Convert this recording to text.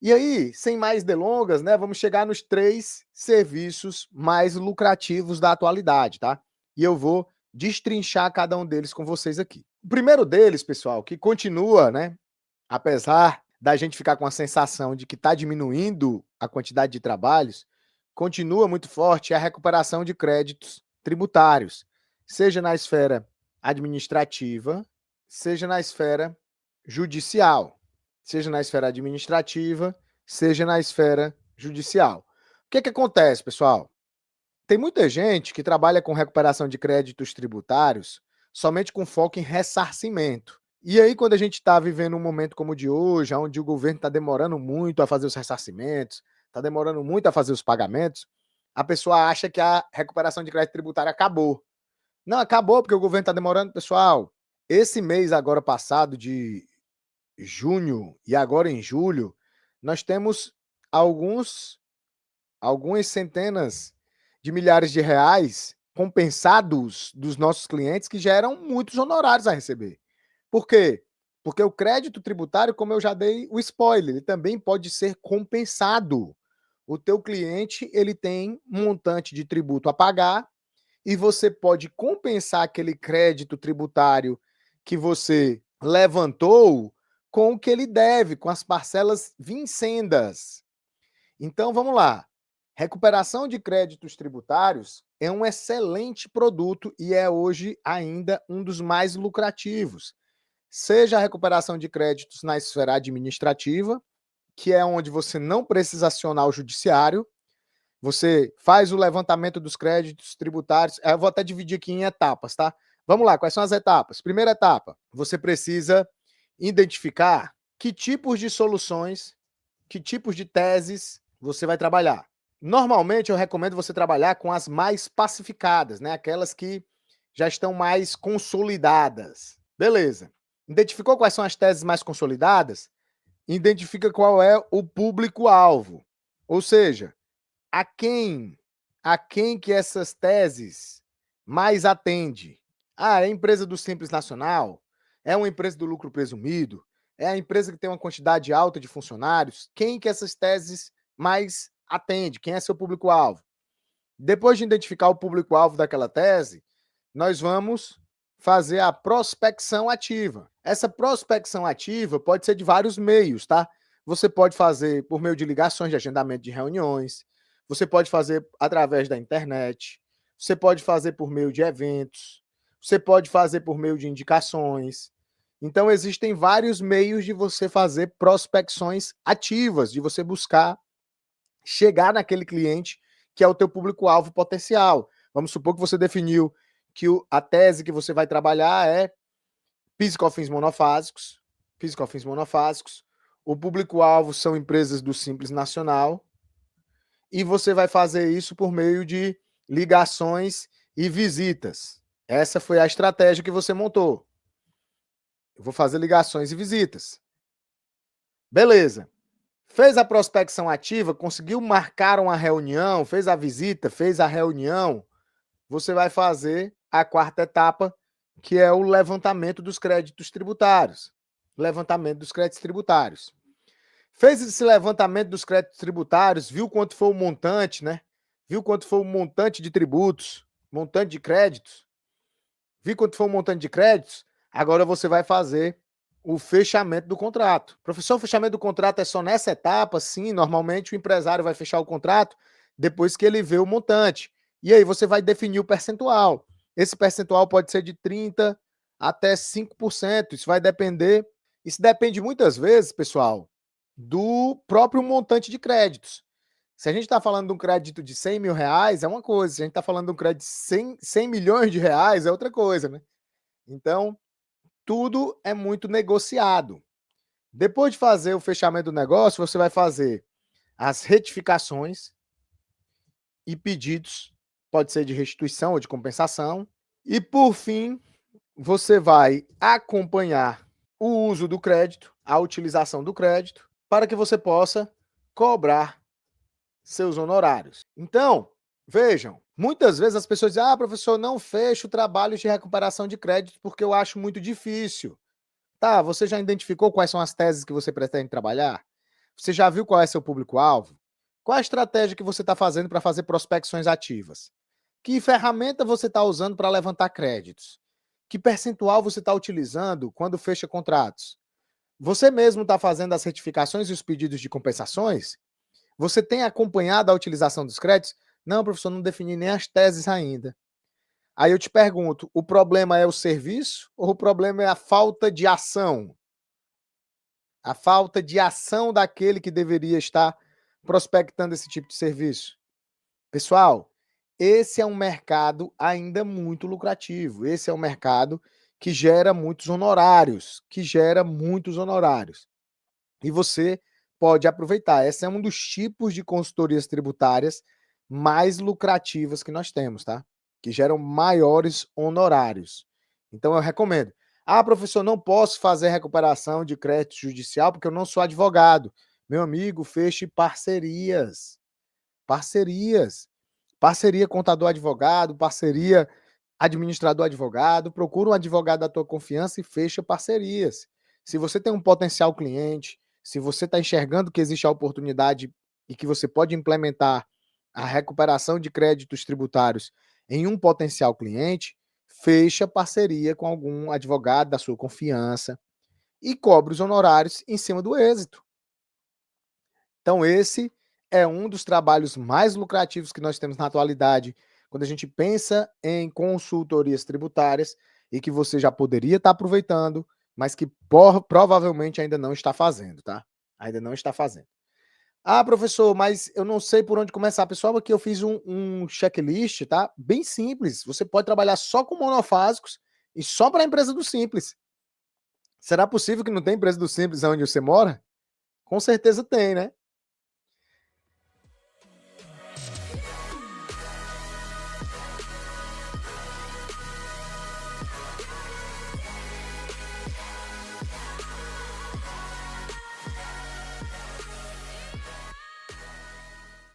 E aí, sem mais delongas, né, vamos chegar nos 3 serviços mais lucrativos da atualidade, tá? E eu vou destrinchar cada um deles com vocês aqui. O primeiro deles, pessoal, que continua, né, apesar da gente ficar com a sensação de que está diminuindo a quantidade de trabalhos, continua muito forte a recuperação de créditos tributários, seja na esfera administrativa, seja na esfera judicial, seja na esfera administrativa, seja na esfera judicial. O que acontece, pessoal? Tem muita gente que trabalha com recuperação de créditos tributários somente com foco em ressarcimento. E aí, quando a gente está vivendo um momento como o de hoje, onde o governo está demorando muito a fazer os ressarcimentos, está demorando muito a fazer os pagamentos, a pessoa acha que a recuperação de crédito tributário acabou. Não, acabou porque o governo está demorando, pessoal. Esse mês agora passado de junho e agora em julho, nós temos algumas centenas de milhares de reais compensados dos nossos clientes que geram muitos honorários a receber. Por quê? Porque o crédito tributário, como eu já dei o spoiler, ele também pode ser compensado. O teu cliente, ele tem um montante de tributo a pagar e você pode compensar aquele crédito tributário que você levantou com o que ele deve, com as parcelas vincendas. Então, vamos lá. Recuperação de créditos tributários é um excelente produto e é hoje ainda um dos mais lucrativos. Seja a recuperação de créditos na esfera administrativa, que é onde você não precisa acionar o judiciário, você faz o levantamento dos créditos tributários. Eu vou até dividir aqui em etapas, tá? Vamos lá, quais são as etapas? Primeira etapa, você precisa identificar que tipos de soluções, que tipos de teses você vai trabalhar. Normalmente eu recomendo você trabalhar com as mais pacificadas, né? Aquelas que já estão mais consolidadas. Beleza. Identificou quais são as teses mais consolidadas? Identifica qual é o público-alvo. Ou seja, a quem que essas teses mais atende? Ah, é a empresa do Simples Nacional? É uma empresa do lucro presumido? É a empresa que tem uma quantidade alta de funcionários? Quem que essas teses mais atende? Quem é seu público-alvo? Depois de identificar o público-alvo daquela tese, nós vamos fazer a prospecção ativa. Essa prospecção ativa pode ser de vários meios, tá? Você pode fazer por meio de ligações de agendamento de reuniões, você pode fazer através da internet, você pode fazer por meio de eventos, você pode fazer por meio de indicações. Então, existem vários meios de você fazer prospecções ativas, de você buscar chegar naquele cliente que é o teu público-alvo potencial. Vamos supor que você definiu que a tese que você vai trabalhar é PIS e COFINS monofásicos, PIS e COFINS monofásicos, o público-alvo são empresas do Simples Nacional, e você vai fazer isso por meio de ligações e visitas. Essa foi a estratégia que você montou. Eu vou fazer ligações e visitas. Beleza. Fez a prospecção ativa, conseguiu marcar uma reunião, fez a visita, fez a reunião, você vai fazer a quarta etapa, que é o levantamento dos créditos tributários. Levantamento dos créditos tributários. Fez esse levantamento dos créditos tributários, viu quanto foi o montante, né? Viu quanto foi o montante de tributos, montante de créditos. Viu quanto foi o montante de créditos? Agora você vai fazer o fechamento do contrato. Professor, o fechamento do contrato é só nessa etapa? Sim, normalmente o empresário vai fechar o contrato depois que ele vê o montante. E aí você vai definir o percentual. Esse percentual pode ser de 30% até 5%. Isso vai depender. Isso depende muitas vezes, pessoal, do próprio montante de créditos. Se a gente está falando de um crédito de 100 mil reais, é uma coisa. Se a gente está falando de um crédito de 100 milhões de reais, é outra coisa, né? Então, tudo é muito negociado. Depois de fazer o fechamento do negócio, você vai fazer as retificações e pedidos, pode ser de restituição ou de compensação. E, por fim, você vai acompanhar o uso do crédito, a utilização do crédito, para que você possa cobrar seus honorários. Então, vejam, muitas vezes as pessoas dizem: ah, professor, não fecho trabalhos de recuperação de crédito porque eu acho muito difícil. Tá, você já identificou quais são as teses que você pretende trabalhar? Você já viu qual é seu público-alvo? Qual a estratégia que você está fazendo para fazer prospecções ativas? Que ferramenta você está usando para levantar créditos? Que percentual você está utilizando quando fecha contratos? Você mesmo está fazendo as certificações e os pedidos de compensações? Você tem acompanhado a utilização dos créditos? Não, professor, não defini nem as teses ainda. Aí eu te pergunto, o problema é o serviço ou o problema é a falta de ação? A falta de ação daquele que deveria estar prospectando esse tipo de serviço. Pessoal, esse é um mercado ainda muito lucrativo. Esse é um mercado que gera muitos honorários, E você pode aproveitar. Esse é um dos tipos de consultorias tributárias mais lucrativas que nós temos, tá? Que geram maiores honorários. Então eu recomendo. Ah, professor, não posso fazer recuperação de crédito judicial porque eu não sou advogado. Meu amigo, feche parcerias. Parcerias. Parceria contador-advogado, parceria administrador-advogado. Procura um advogado da tua confiança e fecha parcerias. Se você tem um potencial cliente, se você está enxergando que existe a oportunidade e que você pode implementar a recuperação de créditos tributários em um potencial cliente, fecha parceria com algum advogado da sua confiança e cobre os honorários em cima do êxito. Então, esse é um dos trabalhos mais lucrativos que nós temos na atualidade, quando a gente pensa em consultorias tributárias e que você já poderia estar aproveitando, mas que provavelmente ainda não está fazendo, tá? Ainda não está fazendo. Ah, professor, mas eu não sei por onde começar. Pessoal, aqui eu fiz um checklist, tá? Bem simples. Você pode trabalhar só com monofásicos e só para a empresa do Simples. Será possível que não tem empresa do Simples onde você mora? Com certeza tem, né?